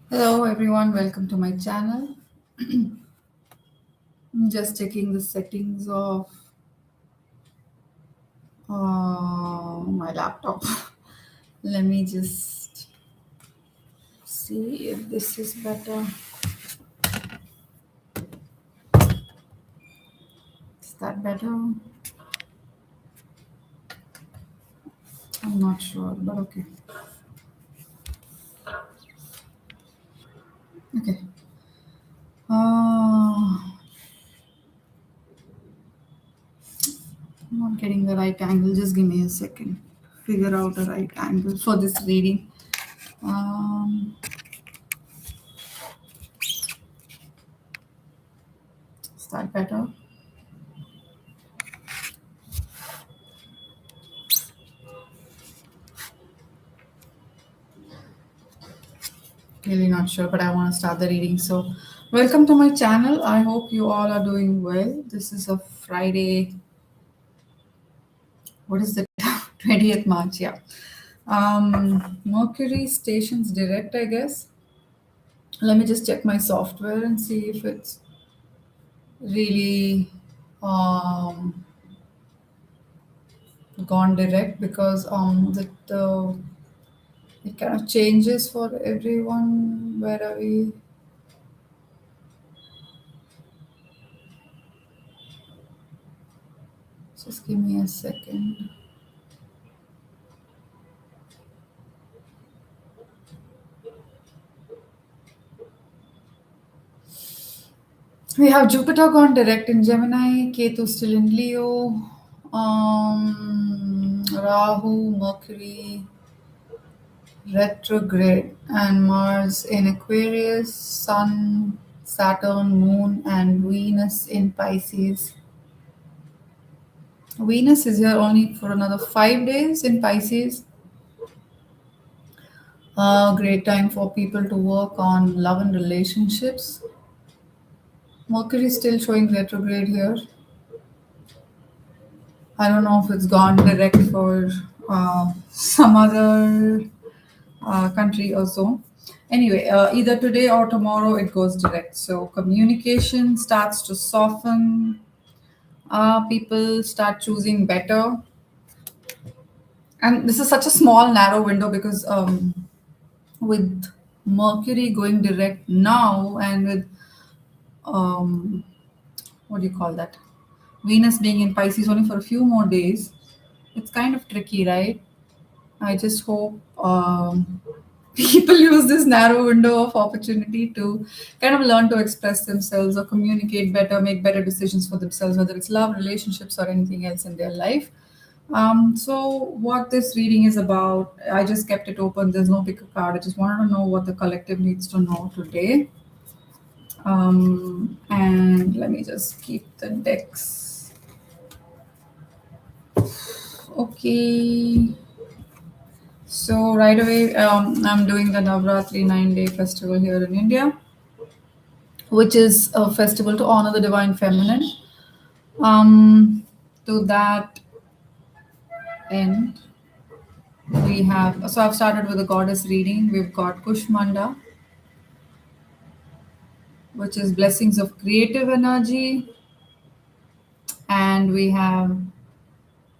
Hello everyone, welcome to my channel. I'm just checking the settings of my laptop. Let me just see if this is better. Is that better? I'm not sure, but okay. Okay. I'm not getting the right angle. Just give me a second. Figure out a right angle for this reading. Um, is that better? Really not sure, but I want to start the reading. So, welcome to my channel. I hope you all are doing well. This is a Friday. What is the 20th March? Yeah. Mercury stations direct, I guess. Let me just check my software and see if it's really um, gone direct because it kind of changes for everyone. Where are we? Just give me a second. We have Jupiter gone direct in Gemini, Ketu still in Leo, Rahu, Mercury retrograde, and Mars in Aquarius, Sun, Saturn, Moon, and Venus in Pisces. Venus is here only for another 5 days in Pisces. Great time for people to work on love and relationships. Mercury is still showing retrograde here. I don't know if it's gone direct for some other country or so. Anyway, either today or tomorrow it goes direct. So communication starts to soften. People start choosing better. And this is such a small, narrow window because with Mercury going direct now and with um, what do you call that? Venus being in Pisces only for a few more days, it's kind of tricky, right? I just hope people use this narrow window of opportunity to kind of learn to express themselves or communicate better, make better decisions for themselves, whether it's love, relationships, or anything else in their life. So, what this reading is about, I just kept it open. There's no pick a card. I just wanted to know what the collective needs to know today. And let me just keep the decks. Okay. So right away, I'm doing the Navratri 9-day festival here in India, which is a festival to honor the divine feminine. To that end, we have. So I've started with the goddess reading. We've got Kushmanda, which is blessings of creative energy, and we have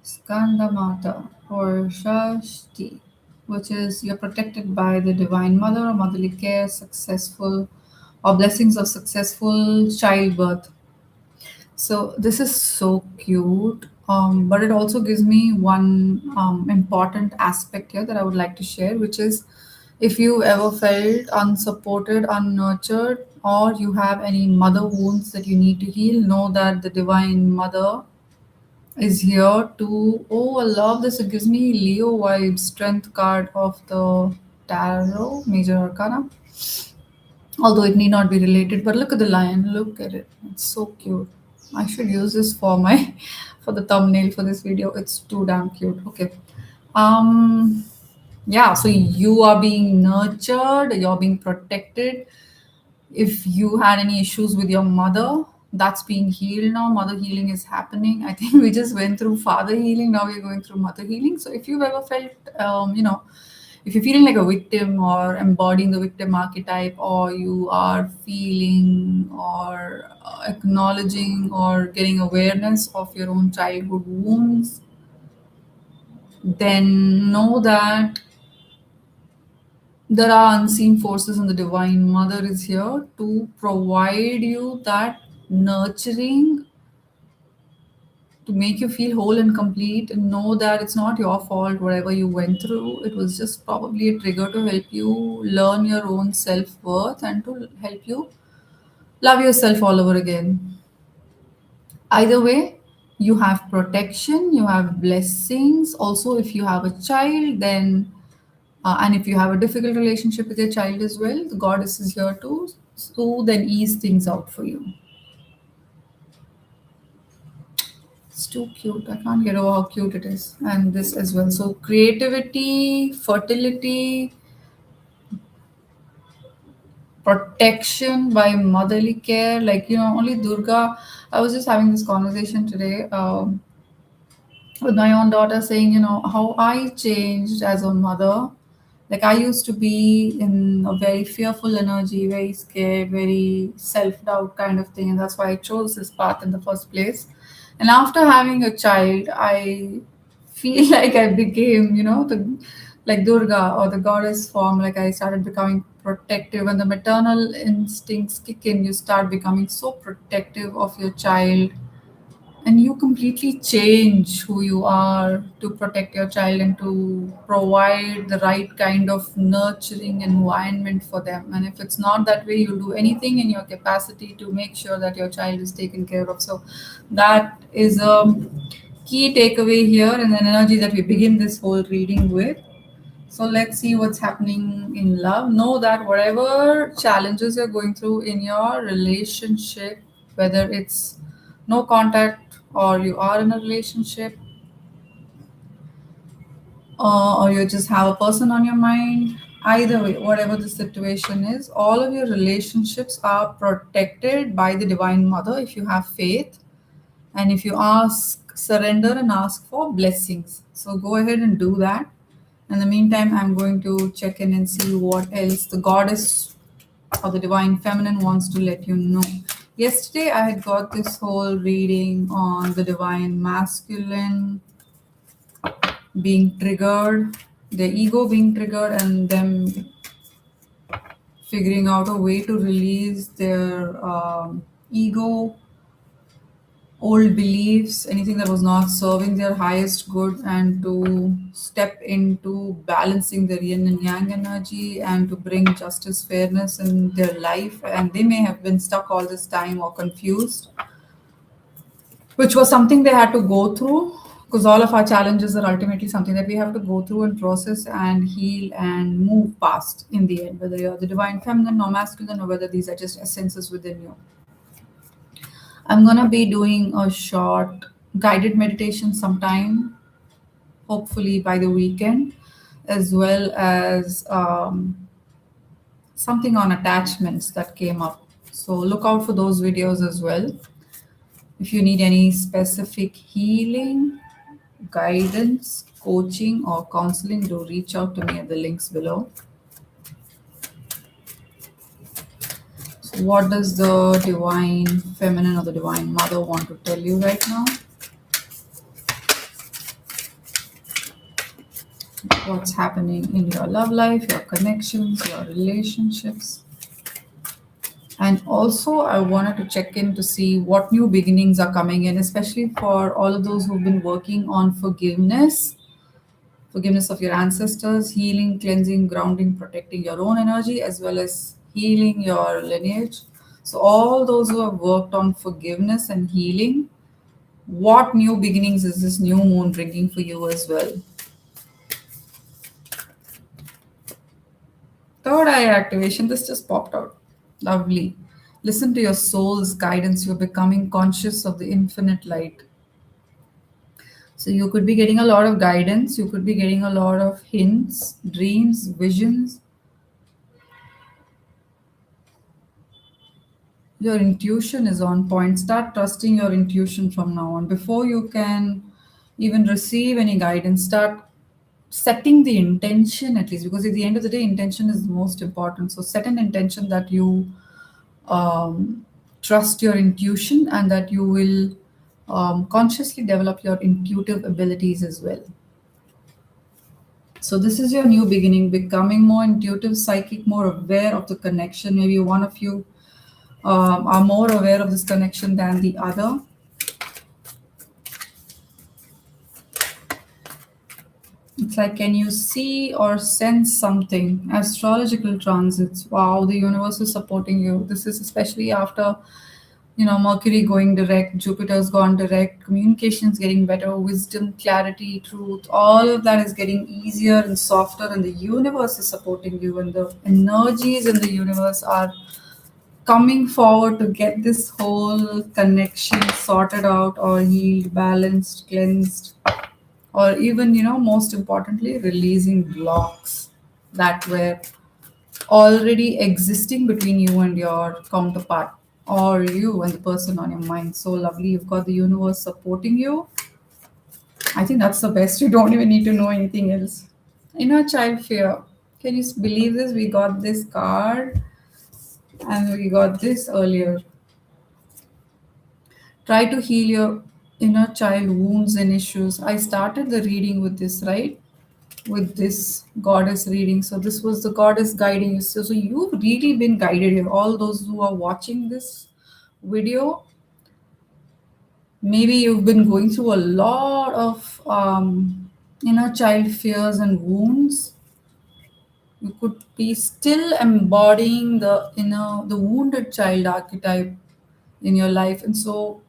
Skandamata or Shashti, which is you're protected by the divine mother or motherly care, successful or blessings of successful childbirth. So this is so cute. But it also gives me one important aspect here that I would like to share, which is if you ever felt unsupported, unnurtured, or you have any mother wounds that you need to heal, know that the Divine Mother is here to. Oh, I love this. It gives me Leo vibes, strength card of the tarot, major arcana. Although it need not be related. But look at the lion. Look at it. It's so cute. I should use this for my for the thumbnail for this video. It's too damn cute. Okay. Um. Yeah. So you are being nurtured. You're being protected. If you had any issues with your mother, that's being healed now. Mother healing is happening. I think we just went through father healing. Now we're going through mother healing. So if you've ever felt, if you're feeling like a victim or embodying the victim archetype, or you are feeling or acknowledging or getting awareness of your own childhood wounds, then know that there are unseen forces, and the Divine Mother is here to provide you that nurturing, to make you feel whole and complete, and know that it's not your fault, whatever you went through. It was just probably a trigger to help you learn your own self worth and to help you love yourself all over again. Either way, you have protection, you have blessings. Also, if you have a child, then and if you have a difficult relationship with your child as well, the goddess is here to soothe and ease things out for you. It's too cute. I can't get over how cute it is. And this as well. So, creativity, fertility, protection by motherly care. Like, only Durga. I was just having this conversation today. With my own daughter, saying, how I changed as a mother. Like, I used to be in a very fearful energy, very scared, very self doubt kind of thing. And that's why I chose this path in the first place. And after having a child, I feel like I became, like Durga or the goddess form. Like, I started becoming protective. When the maternal instincts kick in, you start becoming so protective of your child, and you completely change who you are to protect your child and to provide the right kind of nurturing environment for them. And if it's not that way, you'll do anything in your capacity to make sure that your child is taken care of. So that is a key takeaway here, and an energy that we begin this whole reading with. So let's see what's happening in love. Know that whatever challenges you're going through in your relationship, whether it's no contact or you are in a relationship, or you just have a person on your mind, either way, whatever the situation is, all of your relationships are protected by the Divine Mother if you have faith, and if you surrender and ask for blessings. So go ahead and do that. In the meantime, I'm going to check in and see what else the goddess or the divine feminine wants to let you know. Yesterday, I had got this whole reading on the divine masculine being triggered, their ego being triggered, and them figuring out a way to release their ego, old beliefs, anything that was not serving their highest good, and to step into balancing their yin and yang energy and to bring justice, fairness in their life. And they may have been stuck all this time or confused, which was something they had to go through, because all of our challenges are ultimately something that we have to go through and process and heal and move past in the end, whether you're the divine feminine or masculine, or whether these are just essences within you. I'm gonna be doing a short guided meditation sometime, hopefully by the weekend, as well as something on attachments that came up. So look out for those videos as well. If you need any specific healing, guidance, coaching, or counseling, do reach out to me at the links below. So what does the divine feminine or the divine mother want to tell you right now? What's happening in your love life, your connections, your relationships. And also, I wanted to check in to see what new beginnings are coming in, especially for all of those who've been working on forgiveness of your ancestors, healing, cleansing, grounding, protecting your own energy, as well as healing your lineage. So, all those who have worked on forgiveness and healing, what new beginnings is this new moon bringing for you as well? Third eye activation, this just popped out. Lovely. Listen to your soul's guidance. You're becoming conscious of the infinite light. So you could be getting a lot of guidance. You could be getting a lot of hints, dreams, visions. Your intuition is on point. Start trusting your intuition from now on. Before you can even receive any guidance, start setting the intention at least, because at the end of the day, intention is the most important. So set an intention that you trust your intuition and that you will consciously develop your intuitive abilities as well. So this is your new beginning, becoming more intuitive, psychic, more aware of the connection. Maybe one of you are more aware of this connection than the other. It's like, can you see or sense something? Astrological transits. Wow, the universe is supporting you. This is especially after, Mercury going direct, Jupiter's gone direct, communications getting better, wisdom, clarity, truth. All of that is getting easier and softer, and the universe is supporting you, and the energies in the universe are coming forward to get this whole connection sorted out or healed, balanced, cleansed, or even, most importantly, releasing blocks that were already existing between you and your counterpart, or you and the person on your mind. So lovely. You've got the universe supporting you. I think that's the best. You don't even need to know anything else. Inner child fear. Can you believe this? We got this card and we got this earlier. Try to heal your inner child wounds and issues. I started the reading with this, right? With this goddess reading. So this was the goddess guiding you. So you've really been guided here. All those who are watching this video, maybe you've been going through a lot of inner child fears and wounds. You could be still embodying the wounded child archetype in your life, and so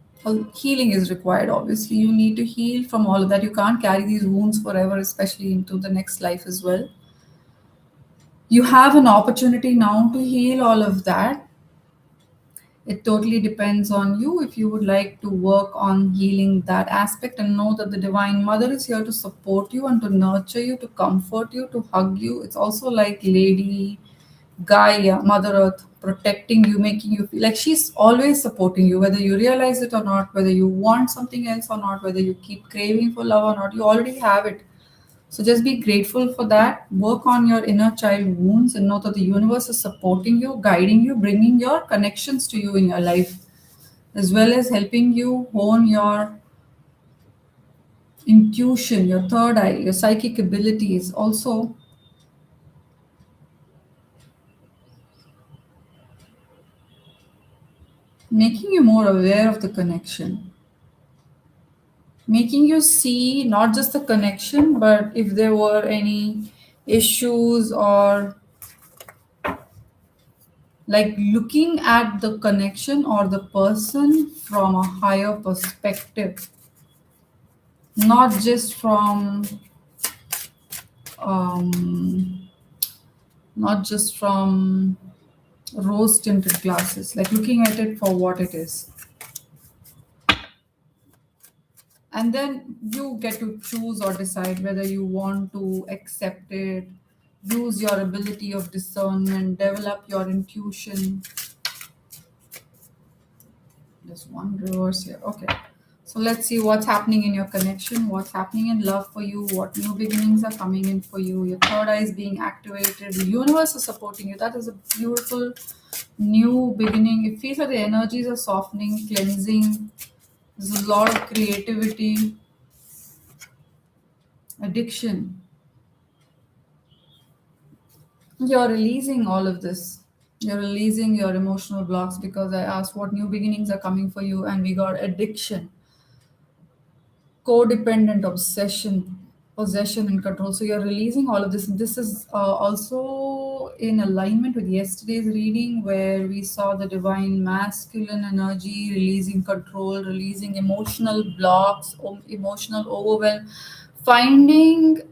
healing is required. Obviously, you need to heal from all of that. You can't carry these wounds forever, especially into the next life as well. You have an opportunity now to heal all of that. It totally depends on you if you would like to work on healing that aspect, and know that the Divine Mother is here to support you and to nurture you, to comfort you, to hug you. It's also like Lady Gaia, Mother Earth, protecting you, making you feel like she's always supporting you, whether you realize it or not, whether you want something else or not, whether you keep craving for love or not. You already have it. So just be grateful for that. Work on your inner child wounds and know that the universe is supporting you, guiding you, bringing your connections to you in your life, as well as helping you hone your intuition, your third eye, your psychic abilities. Also, making you more aware of the connection, making you see not just the connection, but if there were any issues, or like looking at the connection or the person from a higher perspective, not just from um, not just from rose tinted glasses, like looking at it for what it is. And then you get to choose or decide whether you want to accept it, use your ability of discernment, develop your intuition. There's one reverse here. Okay. So let's see what's happening in your connection, what's happening in love for you, what new beginnings are coming in for you. Your third eye is being activated. The universe is supporting you. That is a beautiful new beginning. It feels like the energies are softening, cleansing. There's a lot of creativity, addiction. You're releasing all of this. You're releasing your emotional blocks, because I asked what new beginnings are coming for you, and we got addiction, codependent, obsession, possession, and control. So you're releasing all of this. And this is also in alignment with yesterday's reading, where we saw the divine masculine energy releasing control, releasing emotional blocks, emotional overwhelm, finding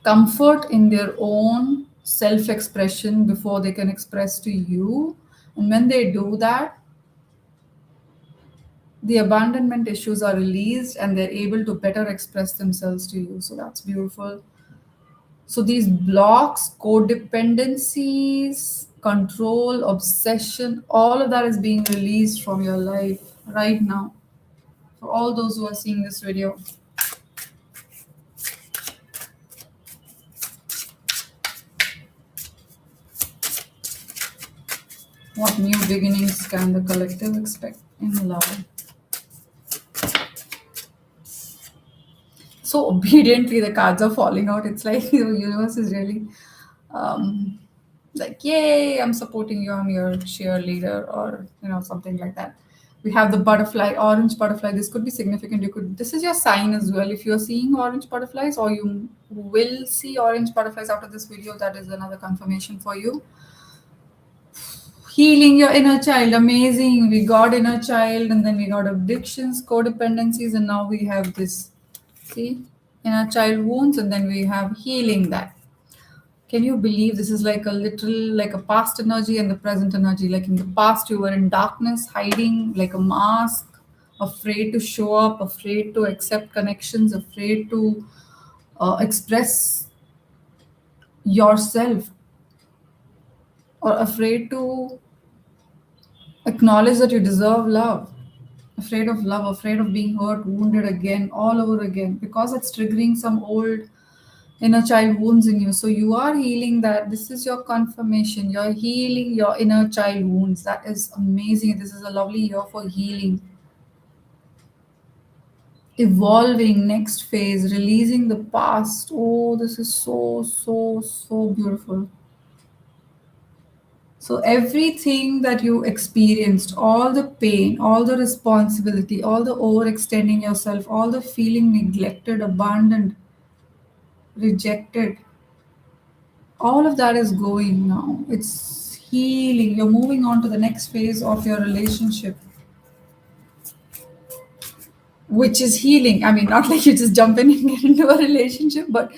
comfort in their own self expression before they can express to you. And when they do that, the abandonment issues are released and they're able to better express themselves to you. So that's beautiful. So these blocks, codependencies, control, obsession, all of that is being released from your life right now. For all those who are seeing this video, what new beginnings can the collective expect in love? So obediently, the cards are falling out. It's like the universe is really um, like, yay, I'm supporting you, I'm your cheerleader, or something like that. We have the butterfly, orange butterfly. This could be significant. This is your sign as well. If you're seeing orange butterflies, or you will see orange butterflies after this video, that is another confirmation for you. Healing your inner child, amazing. We got inner child, and then we got addictions, codependencies, and now we have this. See, inner child wounds, and then we have healing that. Can you believe this is like a literal, like a past energy and the present energy? Like in the past, you were in darkness, hiding like a mask, afraid to show up, afraid to accept connections, afraid to express yourself, or afraid to acknowledge that you deserve love. Afraid of love, afraid of being hurt, wounded again, all over again, because it's triggering some old inner child wounds in you. So you are healing that. This is your confirmation. You're healing your inner child wounds. That is amazing. This is a lovely year for healing. Evolving, next phase, releasing the past. Oh, this is so, so, so beautiful. So everything that you experienced, all the pain, all the responsibility, all the overextending yourself, all the feeling neglected, abandoned, rejected, all of that is going now. It's healing. You're moving on to the next phase of your relationship, which is healing. I mean, not like you just jump in and get into a relationship, but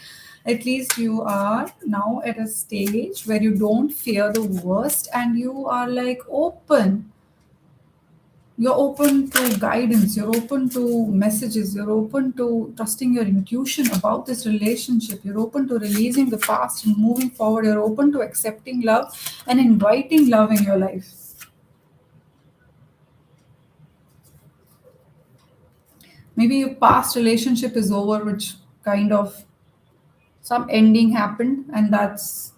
at least you are now at a stage where you don't fear the worst and you are like open. You're open to guidance, you're open to messages, you're open to trusting your intuition about this relationship, you're open to releasing the past and moving forward, you're open to accepting love and inviting love in your life. Maybe your past relationship is over, which kind of some ending happened, and that's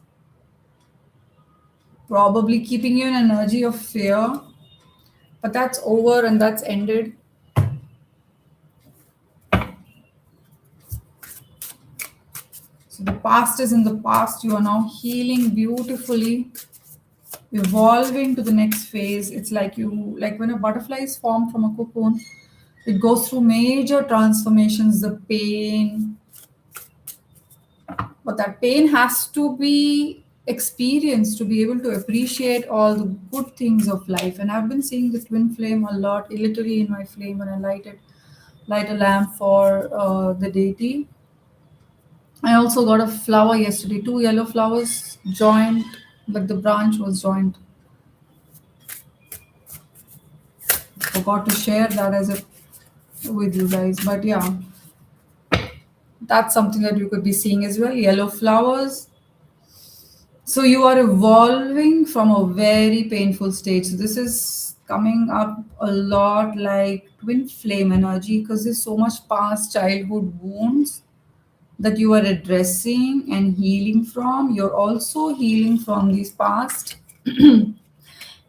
probably keeping you in an energy of fear, but that's over and that's ended. So the past is in the past. You are now healing beautifully, evolving to the next phase. It's like like when a butterfly is formed from a cocoon, it goes through major transformations, the pain, but that pain has to be experienced to be able to appreciate all the good things of life. And I've been seeing the twin flame a lot, literally in my flame when I light a lamp for the deity. I also got a flower yesterday, two yellow flowers joined, but the branch was joined. Forgot to share that as a with you guys, but yeah, that's something that you could be seeing as well. Yellow flowers. So you are evolving from a very painful stage. So this is coming up a lot like twin flame energy because there's so much past childhood wounds that you are addressing and healing from. You're also healing from these past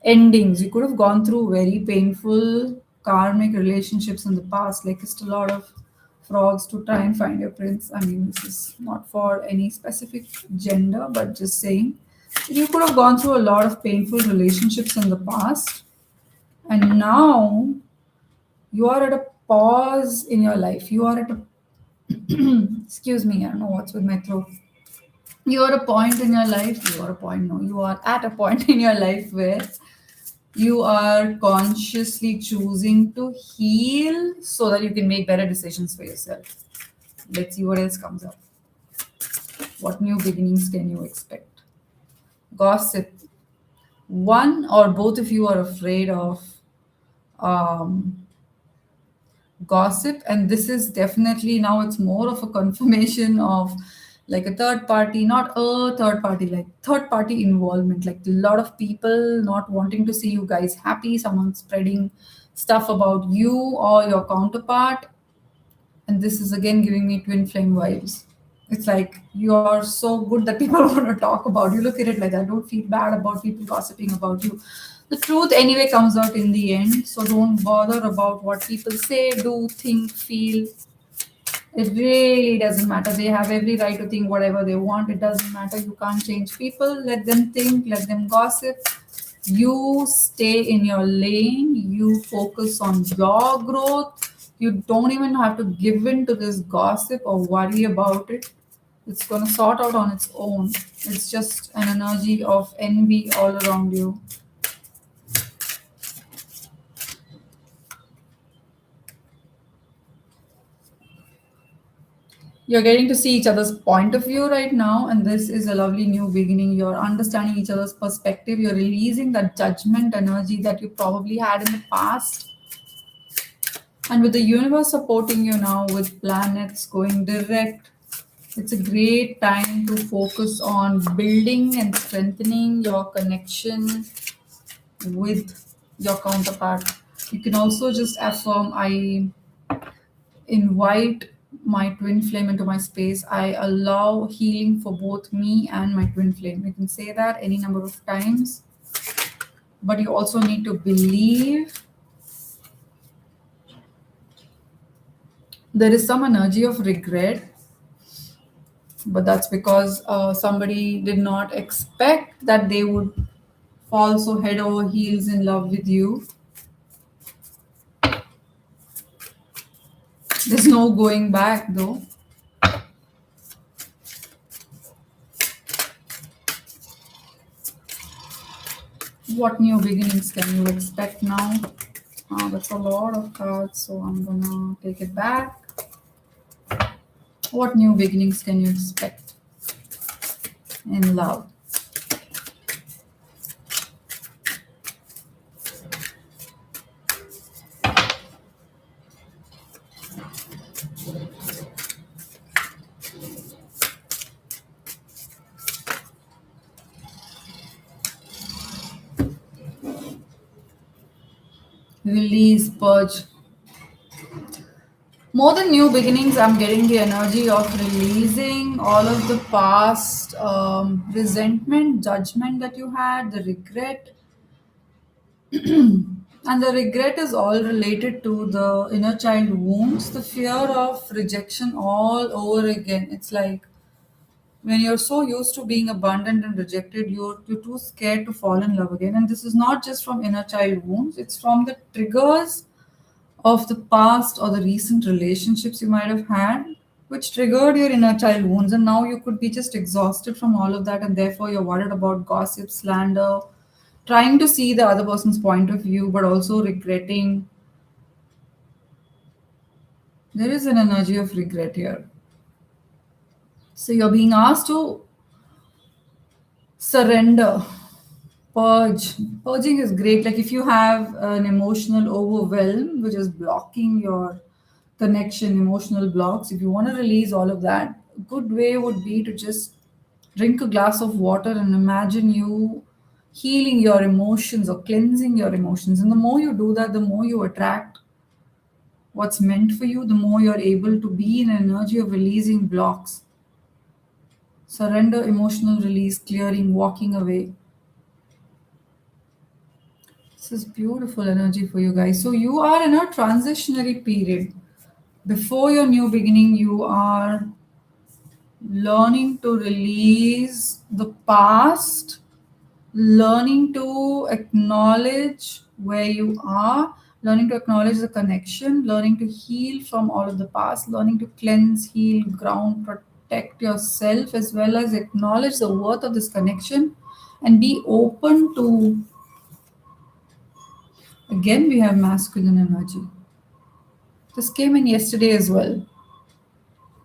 endings. You could have gone through very painful karmic relationships in the past, like just a lot of frogs to try and find your prince. I mean, this is not for any specific gender, but just saying. You could have gone through a lot of painful relationships in the past, and now you are at a pause in your life. You are at a excuse me, I don't know what's with my throat. You are a point in your life, you are a point, no, you are at a point in your life where you are consciously choosing to heal so that you can make better decisions for yourself. Let's see what else comes up. What new beginnings can you expect? Gossip. One or both of you are afraid of um, gossip, and this is definitely now it's more of a confirmation of like a third party, not a third party, like third party involvement, like a lot of people not wanting to see you guys happy, someone spreading stuff about you or your counterpart. And this is again giving me twin flame vibes. It's like you're so good that people want to talk about you. Look at it like that. Don't feel bad about people gossiping about you. The truth anyway comes out in the end. So don't bother about what people say, do, think, feel. It really doesn't matter. They have every right to think whatever they want. It doesn't matter. You can't change people. Let them think, let them gossip. You stay in your lane. You focus on your growth. You don't even have to give in to this gossip or worry about it. It's going to sort out on its own. It's just an energy of envy all around you. You're getting to see each other's point of view right now, and this is a lovely new beginning. You're understanding each other's perspective. You're releasing that judgment energy that you probably had in the past. And with the universe supporting you now, with planets going direct, it's a great time to focus on building and strengthening your connection with your counterpart. You can also just affirm, I invite my twin flame into my space. I allow healing for both me and my twin flame. You can say that any number of times, but you also need to believe there is some energy of regret, but that's because somebody did not expect that they would fall so head over heels in love with you. There's no going back though. What new beginnings can you expect now? That's a lot of cards, so I'm gonna take it back. What new beginnings can you expect in love? Release, purge. More than new beginnings, I'm getting the energy of releasing all of the past resentment, judgment that you had, the regret. And the regret is all related to the inner child wounds, the fear of rejection all over again. It's like when you're so used to being abandoned and rejected, you're too scared to fall in love again. And this is not just from inner child wounds, it's from the triggers of the past or the recent relationships you might have had, which triggered your inner child wounds. And now you could be just exhausted from all of that, and therefore you're worried about gossip, slander, trying to see the other person's point of view, but also regretting. There is an energy of regret here. So you're being asked to surrender, purge. Purging is great. Like if you have an emotional overwhelm, which is blocking your connection, emotional blocks, if you want to release all of that, a good way would be to just drink a glass of water and imagine you healing your emotions or cleansing your emotions. And the more you do that, the more you attract what's meant for you, the more you're able to be in an energy of releasing blocks. Surrender, emotional release, clearing, walking away. This is beautiful energy for you guys. So you are in a transitionary period. Before your new beginning, you are learning to release the past, learning to acknowledge where you are, learning to acknowledge the connection, learning to heal from all of the past, learning to cleanse, heal, ground, protect yourself, as well as acknowledge the worth of this connection and be open to. Again, we have masculine energy. This came in yesterday as well.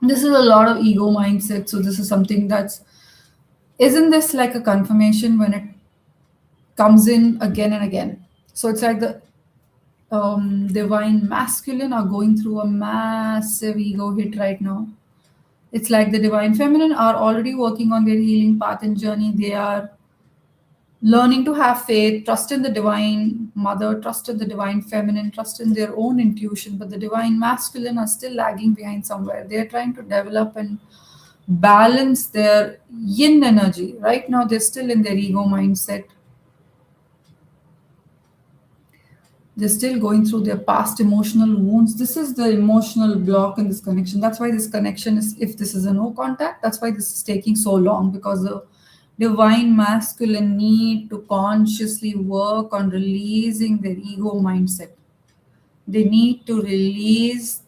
This is a lot of ego mindset. So, this is something that's Isn't this like a confirmation when it comes in again and again? So it's like the divine masculine are going through a massive ego hit right now. It's like the divine feminine are already working on their healing path and journey. They are learning to have faith, trust in the divine mother, trust in the divine feminine, trust in their own intuition. But the divine masculine are still lagging behind somewhere. They are trying to develop and balance their yin energy. Right now, they're still in their ego mindset. They're still going through their past emotional wounds. This is the emotional block in this connection. That's why this connection is, if this is a no contact, that's why this is taking so long, because the divine masculine need to consciously work on releasing their ego mindset. They need to release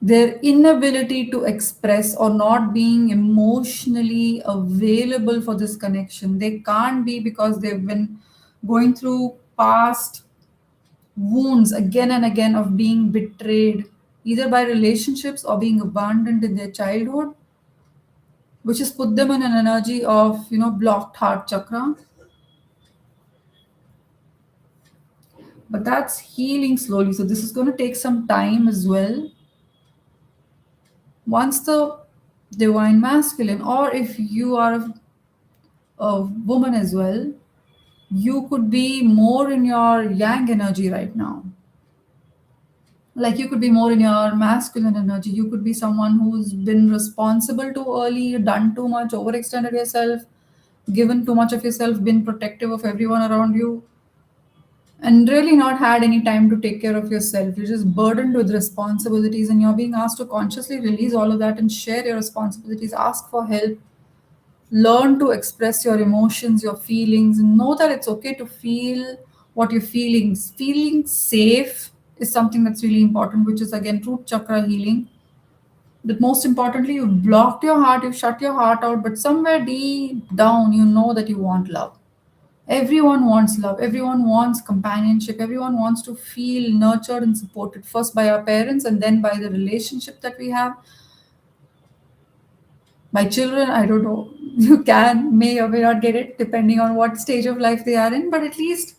their inability to express or not being emotionally available for this connection. They can't be because they've been going through past wounds again and again of being betrayed either by relationships or being abandoned in their childhood, which has put them in an energy of blocked heart chakra. But that's healing slowly, so this is going to take some time as well. Once the divine masculine, or if you are a woman as well, you could be more in your yang energy right now. Like you could be more in your masculine energy. You could be someone who's been responsible too early, done too much, overextended yourself, given too much of yourself, been protective of everyone around you, and really not had any time to take care of yourself. You're just burdened with responsibilities, and you're being asked to consciously release all of that and share your responsibilities, ask for help, learn to express your emotions, your feelings, and know that it's okay to feel what you're feeling. Feeling safe is something that's really important, which is again root chakra healing. But most importantly, you've blocked your heart, you've shut your heart out, but somewhere deep down, you know that you want love. Everyone wants love, everyone wants companionship, everyone wants to feel nurtured and supported first by our parents and then by the relationship that we have. My children, I don't know, you can, may or may not get it depending on what stage of life they are in, but at least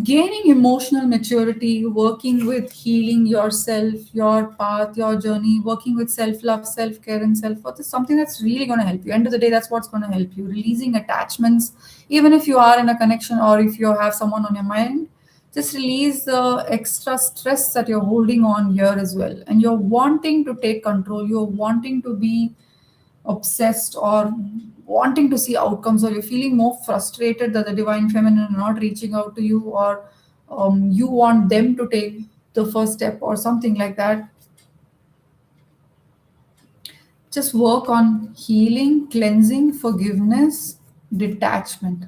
gaining emotional maturity, working with healing yourself, your path, your journey, working with self love, self care, and self worth is something that's really going to help you. End of the day, that's what's going to help you. Releasing attachments, even if you are in a connection or if you have someone on your mind, just release the extra stress that you're holding on here as well. And you're wanting to take control, you're wanting to be obsessed or wanting to see outcomes, or you're feeling more frustrated that the divine feminine are not reaching out to you, or you want them to take the first step or something like that. Just work on healing, cleansing, forgiveness, detachment.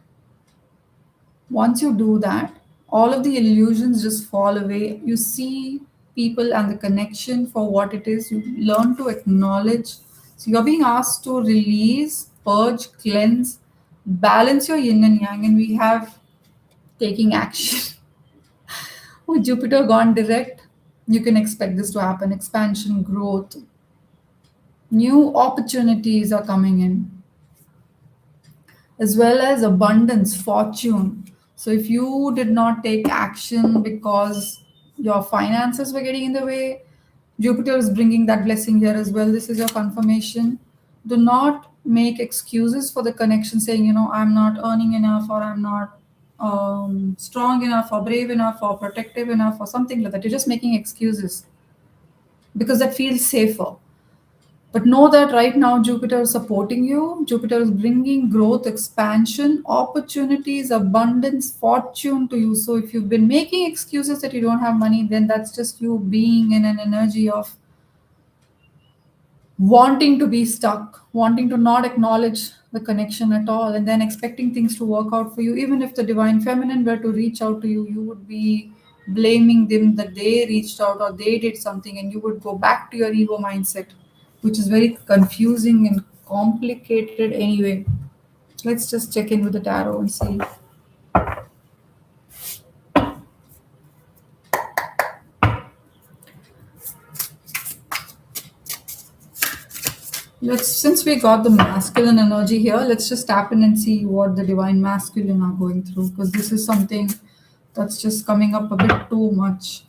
Once you do that, all of the illusions just fall away. You see people and the connection for what it is. You learn to acknowledge. So you're being asked to release, purge, cleanse, balance your yin and yang, and we have taking action. With Jupiter gone direct, you can expect this to happen. Expansion, growth, new opportunities are coming in, as well as abundance, fortune. So if you did not take action because your finances were getting in the way, Jupiter is bringing that blessing here as well. This is your confirmation. Do not make excuses for the connection, saying, I'm not earning enough, or I'm not strong enough, or brave enough, or protective enough, or something like that. You're just making excuses because that feels safer. But know that right now Jupiter is supporting you. Jupiter is bringing growth, expansion, opportunities, abundance, fortune to you. So if you've been making excuses that you don't have money, then that's just you being in an energy of wanting to be stuck, wanting to not acknowledge the connection at all, and then expecting things to work out for you. Even if the divine feminine were to reach out to you, you would be blaming them that they reached out or they did something, and you would go back to your ego mindset, which is very confusing and complicated anyway. Let's just check in with the tarot and see. Let's, since we got the masculine energy here, let's just tap in and see what the divine masculine are going through, because this is something that's just coming up a bit too much.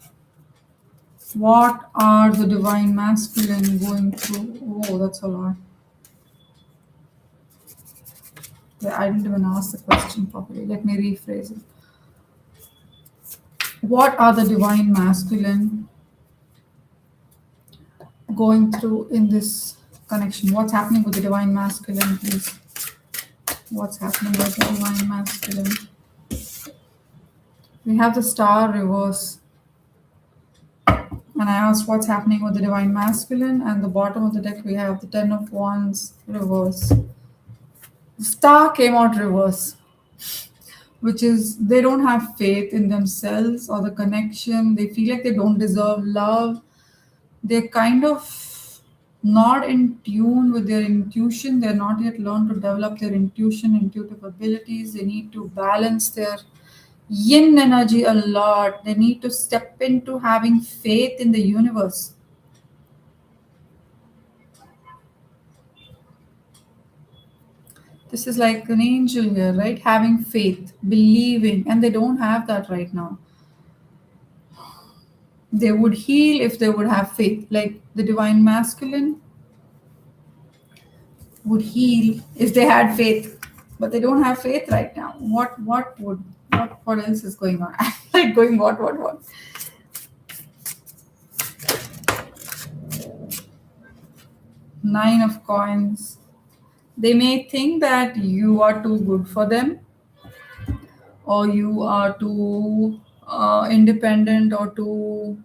What are the divine masculine going through? Oh, that's a lot. Yeah, I didn't even ask the question properly. Let me rephrase it. What are the divine masculine going through in this connection? What's happening with the divine masculine, please? What's happening with the divine masculine? We have the star reverse, and I asked what's happening with the divine masculine, and the bottom of the deck we have the Ten of Wands reverse. The star came out reverse, which is they don't have faith in themselves or the connection. They feel like they don't deserve love. They're kind of not in tune with their intuition. They're not yet learned to develop their intuition, intuitive abilities. They need to balance their yin energy a lot. They need to step into having faith in the universe. This is like an angel here, right? Having faith, believing, and they don't have that right now. They would heal if they would have faith. Like the divine masculine would heal if they had faith, but they don't have faith right now. What else is going on? Like going what? Nine of coins. They may think that you are too good for them, or you are too independent, or too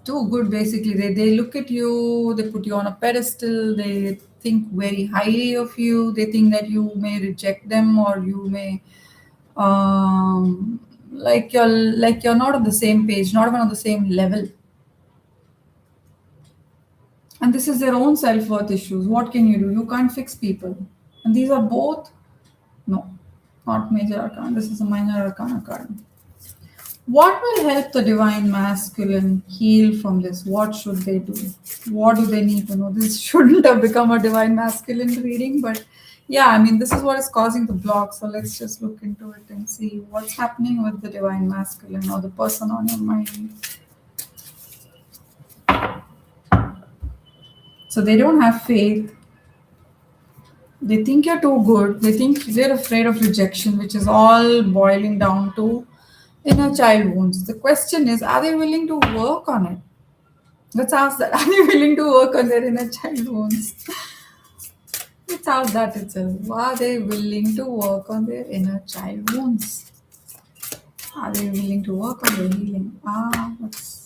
good. Basically, they look at you, they put you on a pedestal, they think very highly of you, they think that you may reject them, or you may like you're not on the same page, not even on the same level. And this is their own self-worth issues. What can you do? You can't fix people. And these are both, no, not major arcana. This is a minor arcana card. What will help the divine masculine heal from this? What should they do? What do they need to know? This shouldn't have become a divine masculine reading, but yeah, I mean, this is what is causing the block. So let's just look into it and see what's happening with the divine masculine or the person on your mind. So they don't have faith. They think you're too good. They think they're afraid of rejection, which is all boiling down to inner child wounds. The question is, are they willing to work on it? Let's ask that. Are they willing to work on their inner child wounds? Let's ask that itself. Are they willing to work on their inner child wounds? Are they willing to work on their healing? That's.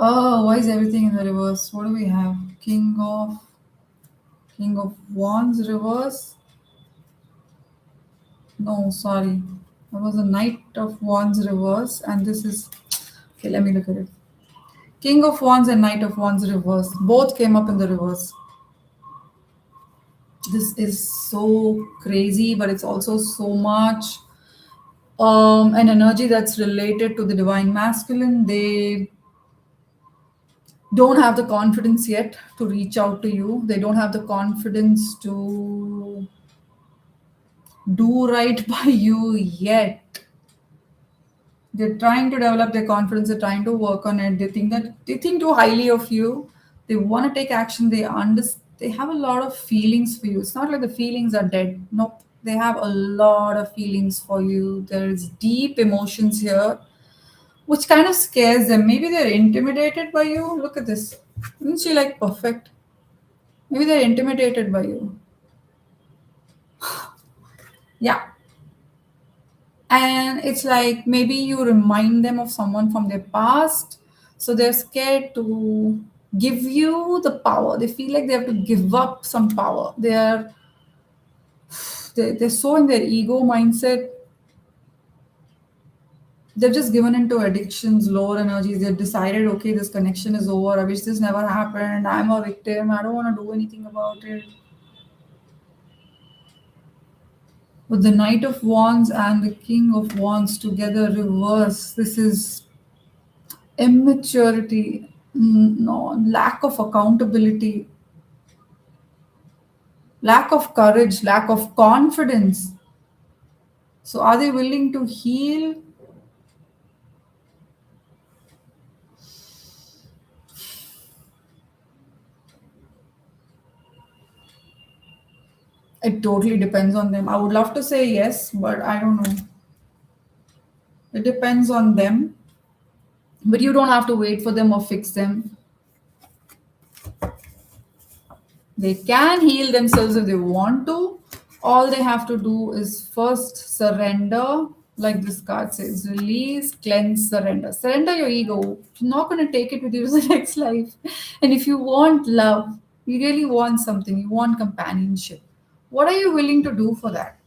Oh, why is everything in the reverse? What do we have? King of Wands reverse. No, sorry. That was a Knight of Wands reverse, and this is okay. Let me look at it. King of Wands and Knight of Wands reverse. Both came up in the reverse. This is so crazy, but it's also so much an energy that's related to the divine masculine. They don't have the confidence yet to reach out to you. They don't have the confidence to do right by you yet. They're trying to develop their confidence, they're trying to work on it. They think too highly of you. They want to take action. They have a lot of feelings for you. It's not like the feelings are dead. Nope. They have a lot of feelings for you. There's deep emotions here, which kind of scares them. Maybe they're intimidated by you. Look at this. Isn't she like perfect? Maybe they're intimidated by you. Yeah. And it's like maybe you remind them of someone from their past, so they're scared to give you the power. They feel like they have to give up some power. They're so in their ego mindset. They've just given into addictions, lower energies. They've decided, okay, this connection is over. I wish this never happened. I'm a victim. I don't want to do anything about it. With the Knight of Wands and the King of Wands together reverse, this is Immaturity, no, lack of accountability, lack of courage, lack of confidence. So, are they willing to heal? It totally depends on them. I would love to say yes, but I don't know. It depends on them. But you don't have to wait for them or fix them. They can heal themselves if they want to. All they have to do is first surrender, like this card says, release, cleanse, surrender. Surrender your ego. You're not going to take it with you to the next life. And if you want love, you really want something, you want companionship. What are you willing to do for that?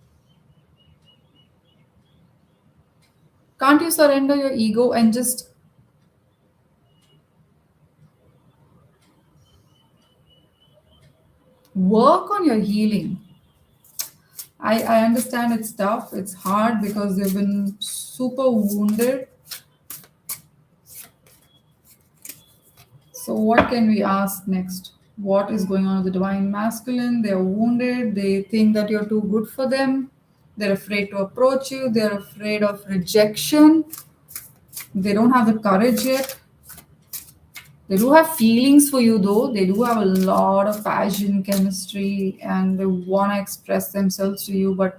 Can't you surrender your ego and just work on your healing? I understand it's tough, it's hard because they've been super wounded. So, what can we ask next? What is going on with the divine masculine? They're wounded, they think that you're too good for them, they're afraid to approach you, they're afraid of rejection, they don't have the courage yet. They do have feelings for you though, they do have a lot of passion, chemistry, and they want to express themselves to you, but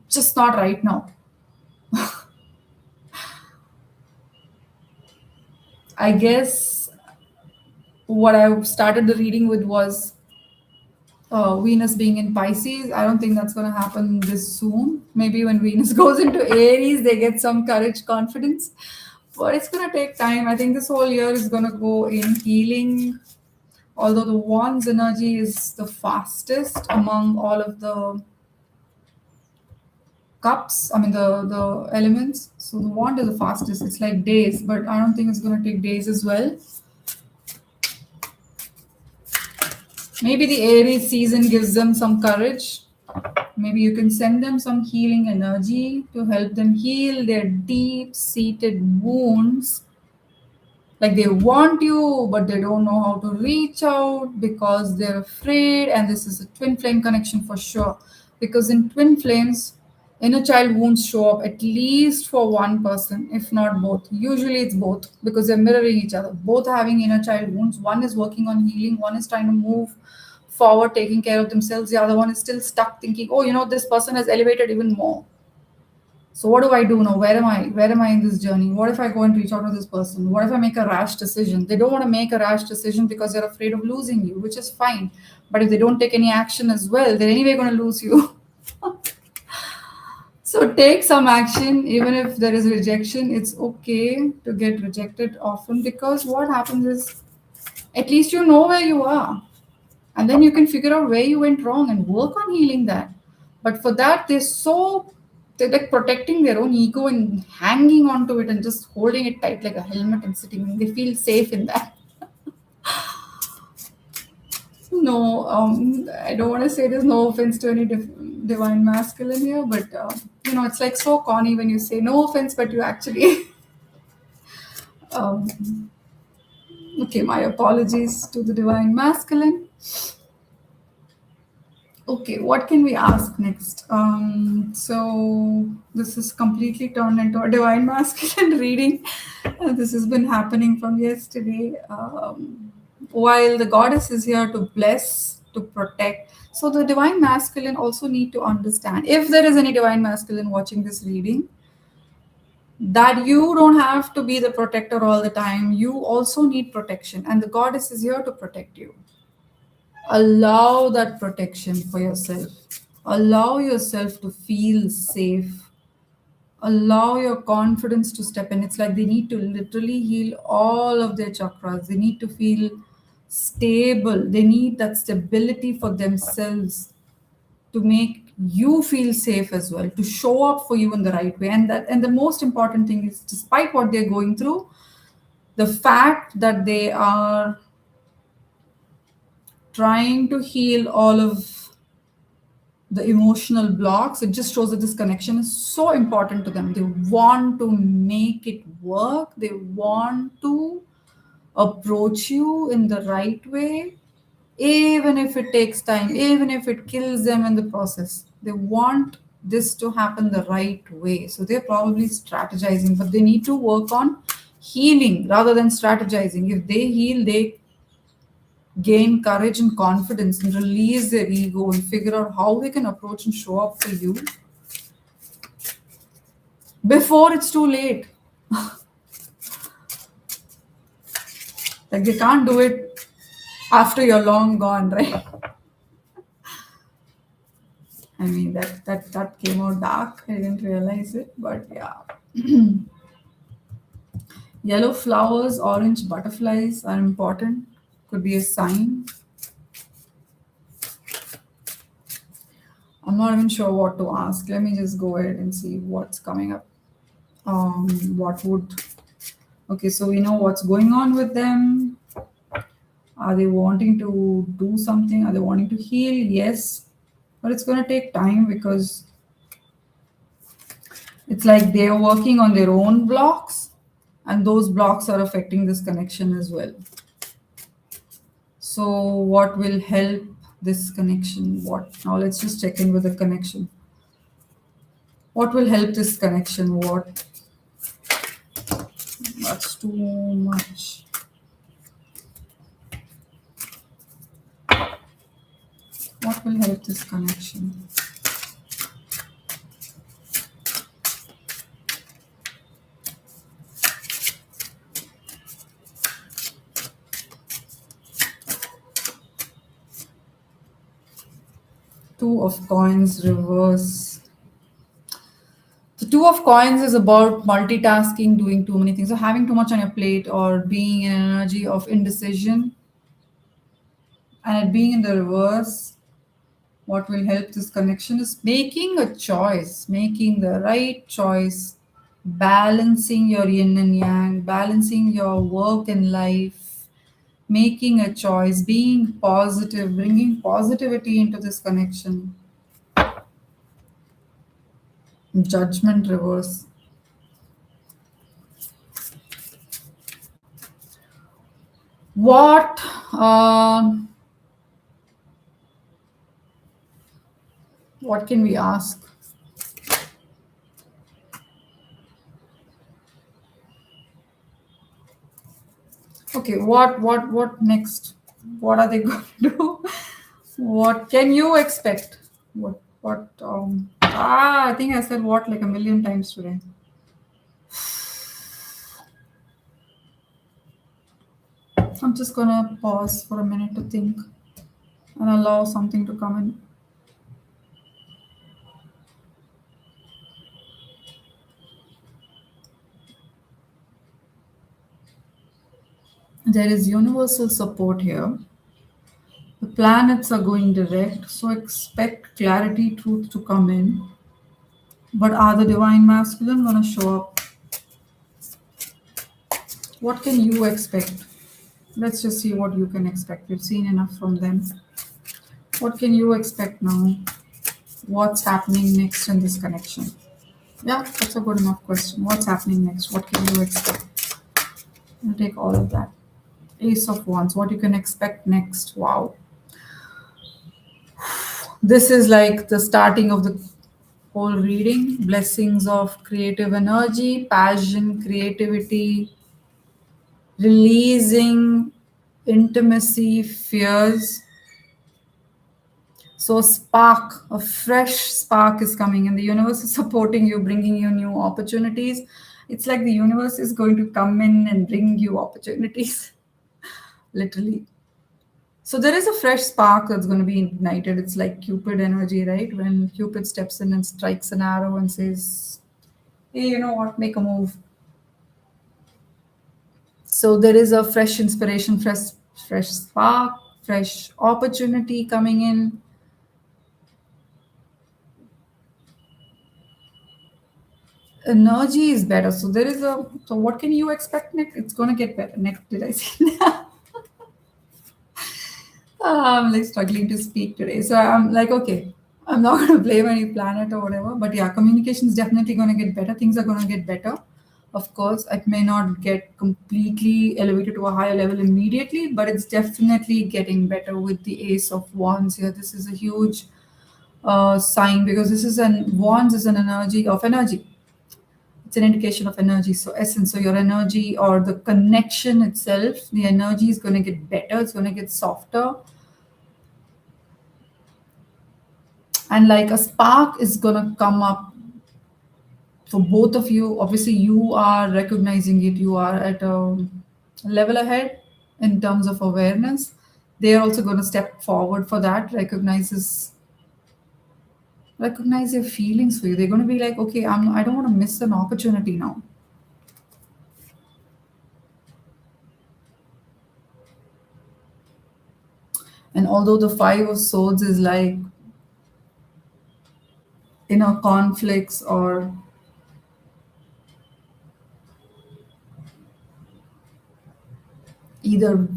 just not right now. I guess what I started the reading with was Venus being in Pisces. I don't think that's going to happen this soon. Maybe when Venus goes into Aries, they get some courage, confidence. But it's going to take time. I think this whole year is going to go in healing. Although the Wands energy is the fastest among all of the cups, I mean the elements. So the Wand is the fastest. It's like days, but I don't think it's going to take days as well. Maybe the Aries season gives them some courage. Maybe you can send them some healing energy to help them heal their deep seated wounds. Like they want you, but they don't know how to reach out because they're afraid. And this is a twin flame connection for sure. Because in twin flames, inner child wounds show up at least for one person, if not both. Usually it's both because they're mirroring each other. Both are having inner child wounds. One is working on healing, one is trying to move forward, taking care of themselves. The other one is still stuck thinking, oh, this person has elevated even more. So what do I do now? Where am I? Where am I in this journey? What if I go and reach out to this person? What if I make a rash decision? They don't want to make a rash decision because they're afraid of losing you, which is fine. But if they don't take any action as well, they're anyway going to lose you. So take some action, even if there is rejection. It's okay to get rejected often because what happens is at least you know where you are. And then you can figure out where you went wrong and work on healing that. But for that, they're like protecting their own ego and hanging onto it and just holding it tight like a helmet and sitting. They feel safe in that. No, I don't want to say there's no offense to any divine masculine here, but it's like so corny when you say no offense, but you actually. um, okay, my apologies to the divine masculine. Okay, what can we ask next? So this is completely turned into a divine masculine reading. This has been happening from yesterday. While the goddess is here to bless, to protect, so the divine masculine also need to understand. If there is any divine masculine watching this reading, that you don't have to be the protector all the time. You also need protection, and the goddess is here to protect you. Allow that protection for yourself. Allow yourself to feel safe. Allow your confidence to step in. It's like they need to literally heal all of their chakras. They need to feel stable. They need that stability for themselves to make you feel safe as well, to show up for you in the right way. And the most important thing is, despite what they're going through, the fact that they are trying to heal all of the emotional blocks. It just shows that this connection is so important to them. They want to make it work. They want to approach you in the right way, even if it takes time, even if it kills them in the process. They want this to happen the right way. So they're probably strategizing, but they need to work on healing rather than strategizing. If they heal, they gain courage and confidence and release their ego and figure out how they can approach and show up for you before it's too late. Like they can't do it after you're long gone, right? I mean that came out dark. I didn't realize it, but yeah. Yellow flowers, orange butterflies are important. Could be a sign. I'm not even sure what to ask. Let me just go ahead and see what's coming up. What would Okay, so we know what's going on with them. Are they wanting to do something? Are they wanting to heal? Yes. But it's going to take time because it's like they're working on their own blocks, and those blocks are affecting this connection as well. So, what will help this connection? What now? Let's just check in with the connection. What will help this connection? What? That's too much. What will help this connection? Two of coins reverse. The two of coins is about multitasking, doing too many things, so having too much on your plate, or being in an energy of indecision. And it being in the reverse, what will help this connection is making a choice, making the right choice, balancing your yin and yang, balancing your work and life, making a choice, being positive, bringing positivity into this connection. Judgment reverse. What? What can we ask? Okay, what next? What are they going to do? What can you expect? I think I said what like a million times today. I'm just gonna pause for a minute to think and allow something to come in. There is universal support here. The planets are going direct, so expect clarity, truth to come in. But are the divine masculine gonna show up? What can you expect? Let's just see what you can expect. We've seen enough from them. What can you expect now? What's happening next in this connection? Yeah, that's a good enough question. What's happening next? What can you expect? I'll take all of that. Ace of Wands. What you can expect next? Wow. This is like the starting of the whole reading. Blessings of creative energy, passion, creativity, releasing intimacy, fears. So, spark, a fresh spark is coming, and the universe is supporting you, bringing you new opportunities. It's like the universe is going to come in and bring you opportunities, literally. So, there is a fresh spark that's going to be ignited. It's like Cupid energy, right? When Cupid steps in and strikes an arrow and says, hey, you know what, make a move. So, there is a fresh inspiration, fresh spark, fresh opportunity coming in. Energy is better. So there is a so what can you expect next? It's gonna get better. Next, did I say that? I'm like struggling to speak today. So I'm like, okay. I'm not going to blame any planet or whatever, but yeah, communication is definitely going to get better. Things are going to get better. Of course, it may not get completely elevated to a higher level immediately, but it's definitely getting better with the Ace of Wands here. This is a huge sign because this is an Wands is an energy of energy. It's an indication of energy. So essence, so your energy or the connection itself, the energy is going to get better. It's going to get softer, and like a spark is going to come up for both of you. Obviously you are recognizing it, you are at a level ahead in terms of awareness. They are also going to step forward for that, recognize your feelings for you. They're going to be like, okay, I don't want to miss an opportunity now. And although the Five of Swords is like conflicts or either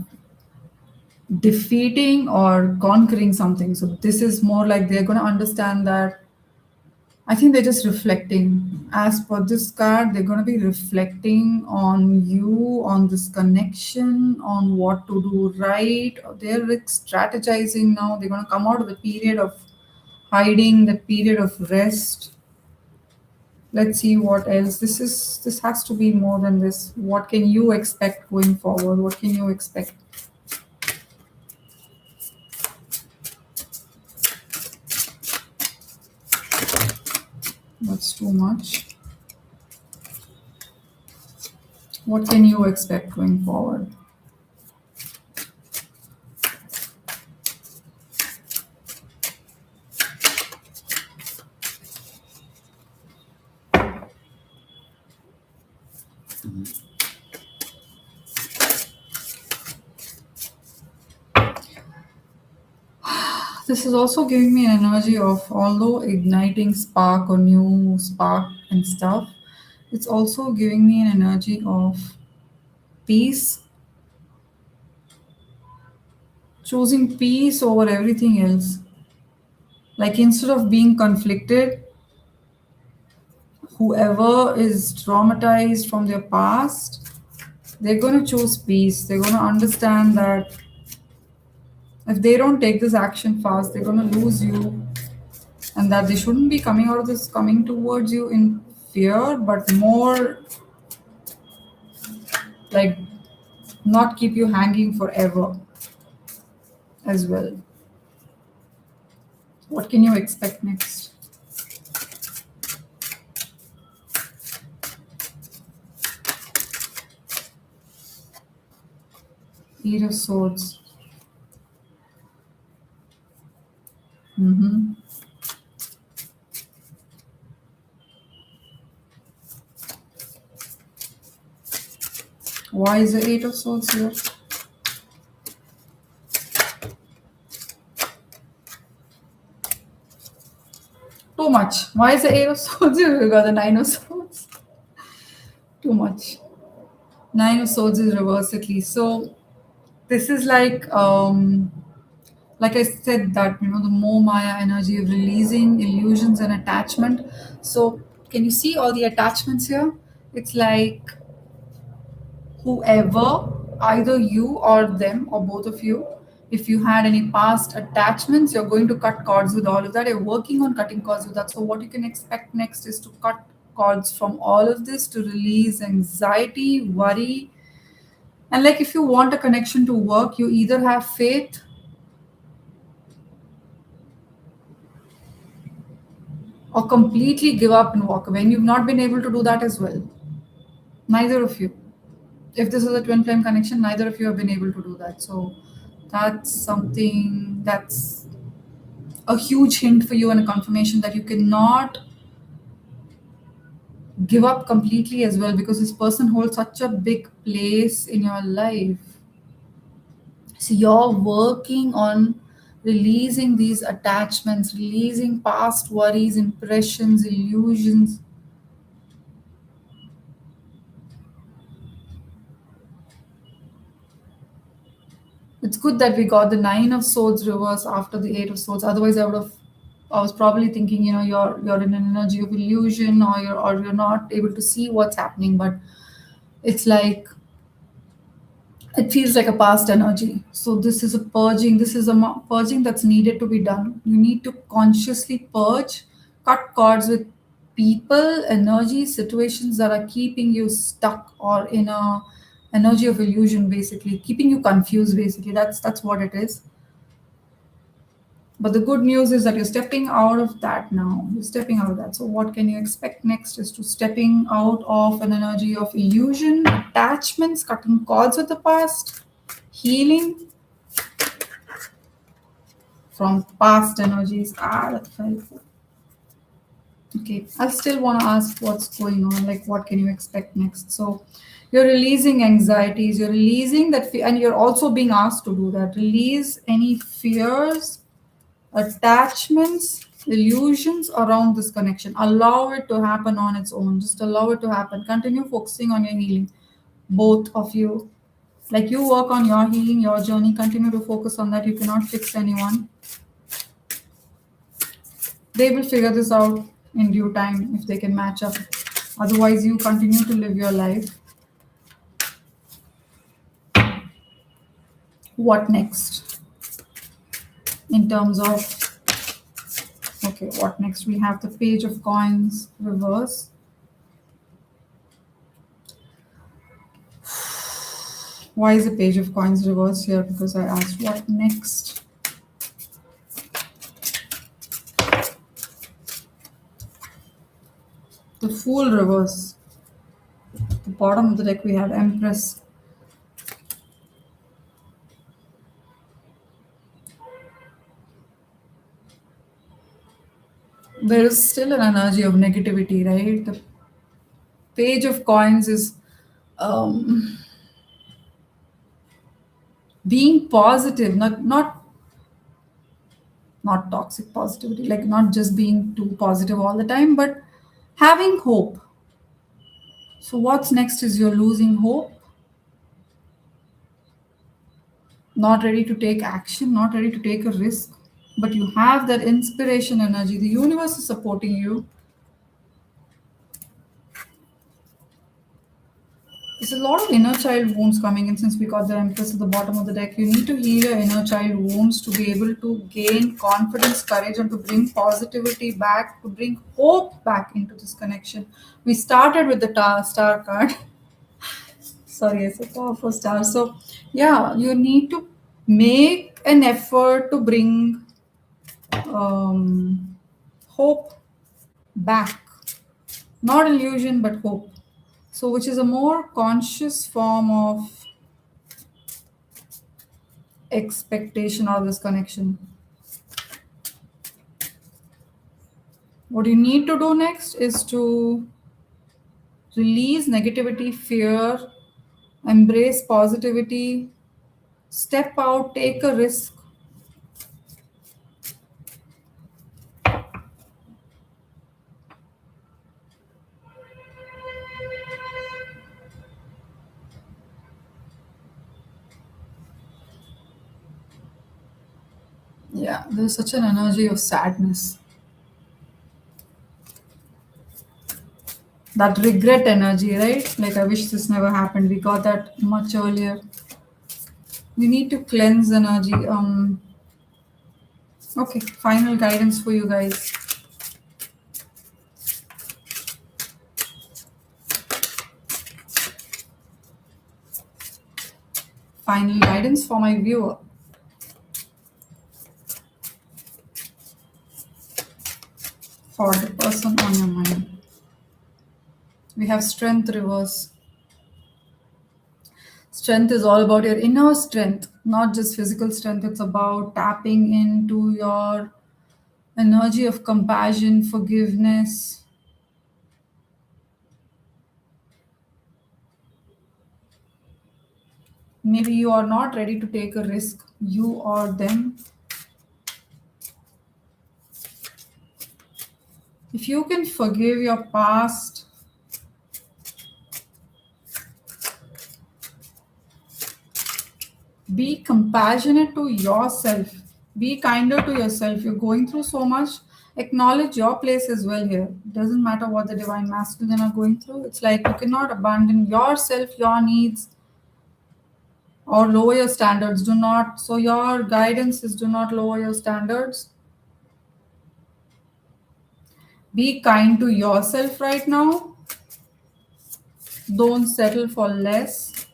defeating or conquering something, so this is more like they're going to understand that. I think they're just reflecting. As per this card, they're going to be reflecting on you, on this connection, on what to do right. They're like strategizing now. They're going to come out of the period of hiding, the period of rest. Let's see what else. This has to be more than this. What can you expect going forward? What can you expect? That's too much. What can you expect going forward? This is also giving me an energy of, although igniting spark or new spark and stuff, it's also giving me an energy of peace, choosing peace over everything else. Like instead of being conflicted, whoever is traumatized from their past, they're going to choose peace. They're going to understand that if they don't take this action fast, they're going to lose you, and that they shouldn't be coming out of this, coming towards you in fear, but more like not keep you hanging forever as well. What can you expect next? Eight of Swords. Hmm. Why is the Eight of Swords here? Too much. Why is the Eight of Swords here? We got the Nine of Swords. Too much. Nine of Swords is reversed at least. So this is like I said, that the more Maya energy of releasing illusions and attachment. So can you see all the attachments here? It's like whoever, either you or them or both of you, if you had any past attachments, you're going to cut cords with all of that. You're working on cutting cords with that. So what you can expect next is to cut cords from all of this to release anxiety, worry. And like if you want a connection to work, you either have faith or completely give up and walk away. And you've not been able to do that as well. Neither of you. If this is a twin flame connection, neither of you have been able to do that. So that's something that's a huge hint for you and a confirmation that you cannot give up completely as well, because this person holds such a big place in your life. So you're working on releasing these attachments, releasing past worries, impressions, illusions. It's good that we got the Nine of Swords reverse after the Eight of Swords. Otherwise, I would have I was probably thinking, you're in an energy of illusion, or you're not able to see what's happening, but it's like it feels like a past energy. So this is a purging. This is a purging that's needed to be done. You need to consciously purge, cut cords with people, energy, situations that are keeping you stuck or in a energy of illusion, basically keeping you confused. Basically, that's what it is. But the good news is that you're stepping out of that now. You're stepping out of that. So, what can you expect next is to stepping out of an energy of illusion, attachments, cutting cords with the past, healing from past energies. That's very good. Okay, I still want to ask what's going on, like what can you expect next? So, you're releasing anxieties, you're releasing that, and you're also being asked to do that. Release any fears, attachments, illusions around this connection. Allow it to happen on its own. Just allow it to happen. Continue focusing on your healing, both of you. Like you work on your healing, your journey, continue to focus on that. You cannot fix anyone. They will figure this out in due time if they can match up. Otherwise, you continue to live your life. What next? In terms of, okay, what next? We have the page of coins reverse. Why is the page of coins reversed here? Because I asked what next. The Fool reverse. The bottom of the deck we have Empress. There is still an energy of negativity, right? The page of coins is um, being positive, not toxic positivity, like not just being too positive all the time, but having hope. So what's next is you're losing hope, not ready to take action, not ready to take a risk, but you have that inspiration energy. The universe is supporting you. There's a lot of inner child wounds coming in since we got the Empress at the bottom of the deck. You need to heal your inner child wounds to be able to gain confidence, courage, and to bring positivity back, to bring hope back into this connection. We started with the star card. Sorry, I said powerful star. So, yeah, you need to make an effort to bring hope back. Not illusion, but hope. So, which is a more conscious form of expectation of this connection. What you need to do next is to release negativity, fear, embrace positivity, step out, take a risk. Yeah, there's such an energy of sadness. That regret energy, right? Like, I wish this never happened. We got that much earlier. We need to cleanse energy. Okay, final guidance for you guys. Final guidance for my viewer. For the person on your mind. We have strength reverse. Strength is all about your inner strength, not just physical strength. It's about tapping into your energy of compassion, forgiveness. Maybe you are not ready to take a risk, you or them. If you can forgive your past, be compassionate to yourself, be kinder to yourself. You're going through so much. Acknowledge your place as well here. Doesn't matter what the divine masculine are going through. It's like you cannot abandon yourself, your needs, or lower your standards. Do not. So your guidance is do not lower your standards. Be kind to yourself right now. Don't settle for less.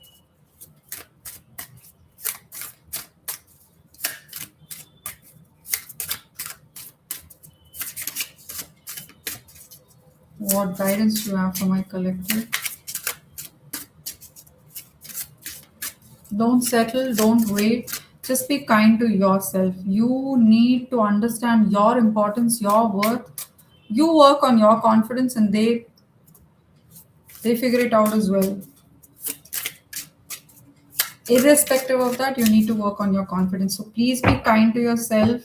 What guidance do you have for my collective? Don't settle, don't wait. Just be kind to yourself. You need to understand your importance, your worth. You work on your confidence and they figure it out as well. Irrespective of that, you need to work on your confidence. So please be kind to yourself.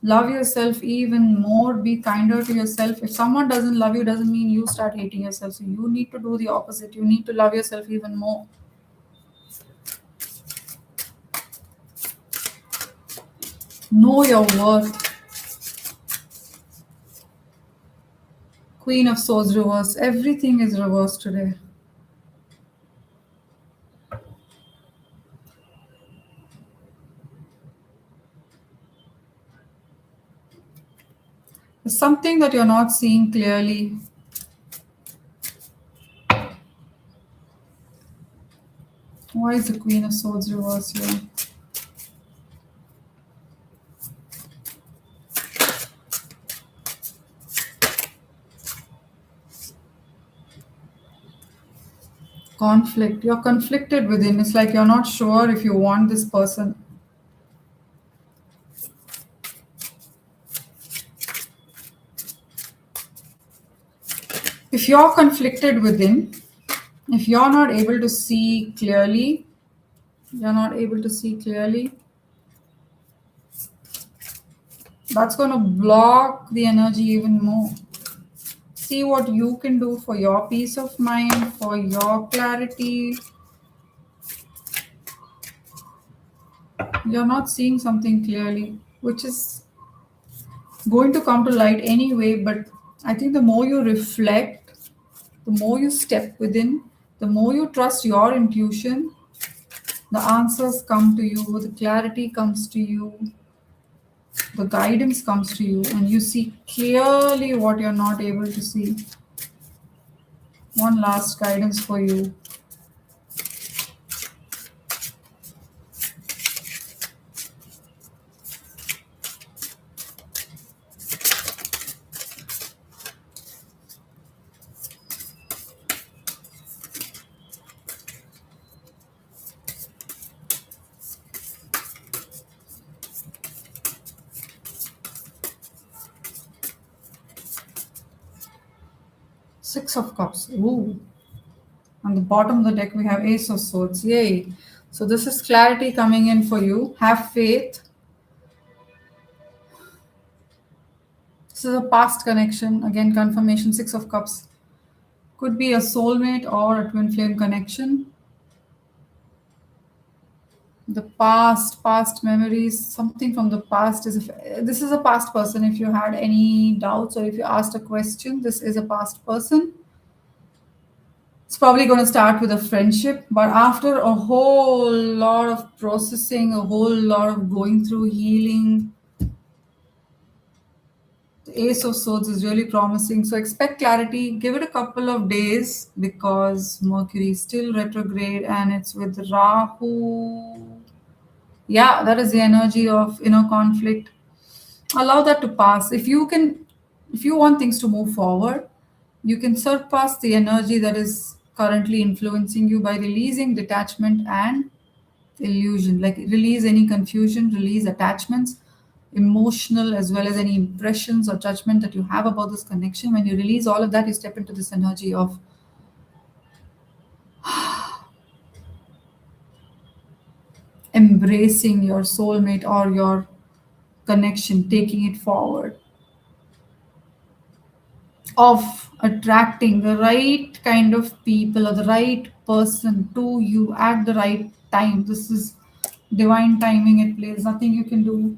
Love yourself even more. Be kinder to yourself. If someone doesn't love you, doesn't mean you start hating yourself. So you need to do the opposite. You need to love yourself even more. Know your worth. Queen of Swords reverse. Everything is reversed today. There's something that you're not seeing clearly. Why is the Queen of Swords reverse here? Conflict. You're conflicted within. It's like you're not sure if you want this person. If you're conflicted within, if you're not able to see clearly, you're not able to see clearly, that's going to block the energy even more. See what you can do for your peace of mind, for your clarity. You're not seeing something clearly, which is going to come to light anyway. But I think the more you reflect, the more you step within, the more you trust your intuition, the answers come to you, the clarity comes to you, the guidance comes to you, and you see clearly what you're not able to see. One last guidance for you. Six of Cups. Ooh. On the bottom of the deck, we have Ace of Swords. Yay. So this is clarity coming in for you. Have faith. This is a past connection. Again, confirmation. Six of Cups. Could be a soulmate or a twin flame connection. The past memories, something from the past is. This is a past person. If you had any doubts or if you asked a question, this is a past person. It's probably going to start with a friendship, but after a whole lot of processing, a whole lot of going through healing, the Ace of Swords is really promising. So expect clarity. Give it a couple of days because Mercury is still retrograde and it's with Rahu. Yeah, that is the energy of inner conflict. Allow that to pass. If you want things to move forward, you can surpass the energy that is currently influencing you by releasing detachment and illusion. Like release any confusion, release attachments, emotional as well as any impressions or judgment that you have about this connection. When you release all of that, you step into this energy of embracing your soulmate or your connection, taking it forward, of attracting the right kind of people or the right person to you at the right time. This is divine timing at play. There's nothing you can do.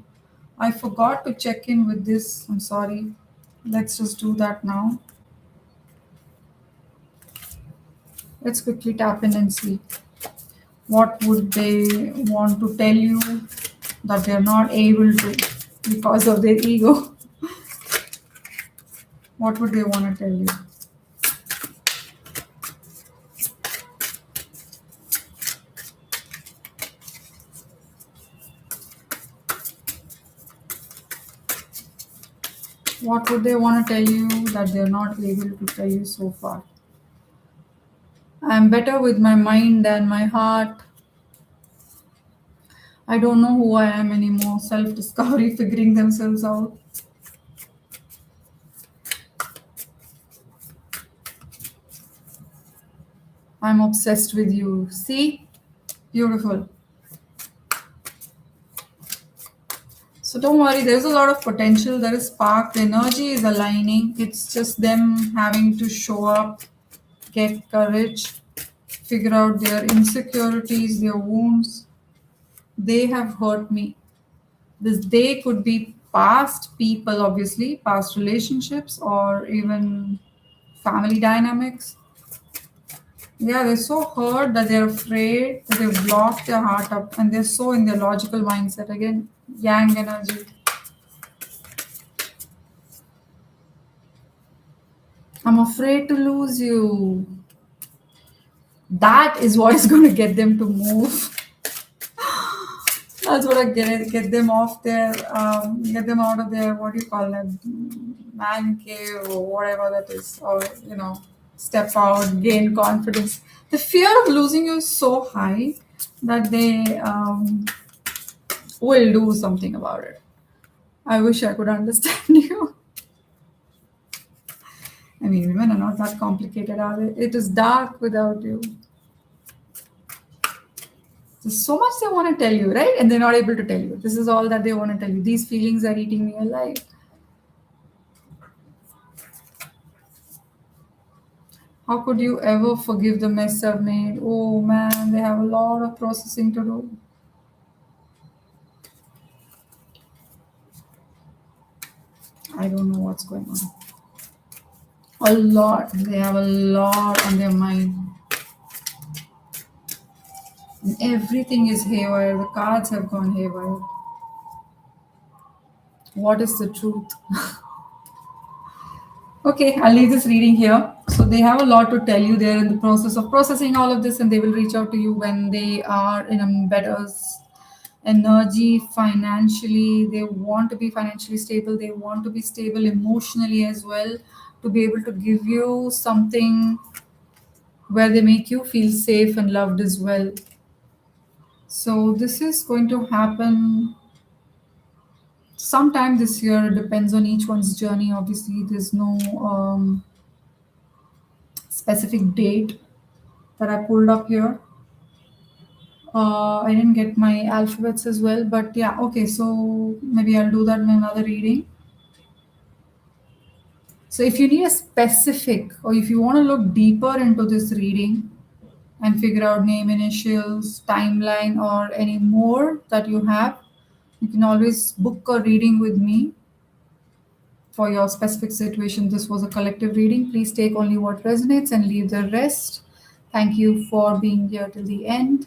I forgot to check in with this. I'm sorry. Let's just do that now. Let's quickly tap in and see what would they want to tell you that they're not able to because of their ego. What would they want to tell you? What would they want to tell you that they're not able to tell you so far? I'm better with my mind than my heart. I don't know who I am anymore. Self discovery, figuring themselves out. I'm obsessed with you. See? Beautiful. So don't worry, there's a lot of potential. There is spark. The energy is aligning. It's just them having to show up, get courage, figure out their insecurities, their wounds. They have hurt me. This they could be past people, obviously, past relationships, or even family dynamics. Yeah, they're so hurt that they're afraid that they've blocked their heart up and they're so in their logical mindset. Again, yang energy. I'm afraid to lose you. That is what is going to get them to move. That's what I get them off their, get them out of their, what do you call that, man cave or whatever that is, or, step out, gain confidence. The fear of losing you is so high that they will do something about it. I wish I could understand you. I mean, women are not that complicated, are they? It is dark without you. There's so much they want to tell you, right? And they're not able to tell you. This is all that they want to tell you. These feelings are eating me alive. How could you ever forgive the mess I've made? Oh man, they have a lot of processing to do. I don't know what's going on. A lot. They have a lot on their mind. And everything is haywire. The cards have gone haywire. What is the truth? Okay, I'll leave this reading here. So they have a lot to tell you. They're in the process of processing all of this, and they will reach out to you when they are in a better energy financially. They want to be financially stable. They want to be stable emotionally as well, to be able to give you something where they make you feel safe and loved as well. So this is going to happen sometime this year. It depends on each one's journey. Obviously, there's no specific date that I pulled up here. I didn't get my alphabets as well, but yeah, okay, so maybe I'll do that in another reading. So, if you need a specific or if you want to look deeper into this reading and figure out name, initials, timeline, or any more that you have, you can always book a reading with me for your specific situation. This was a collective reading. Please take only what resonates and leave the rest. Thank you for being here till the end.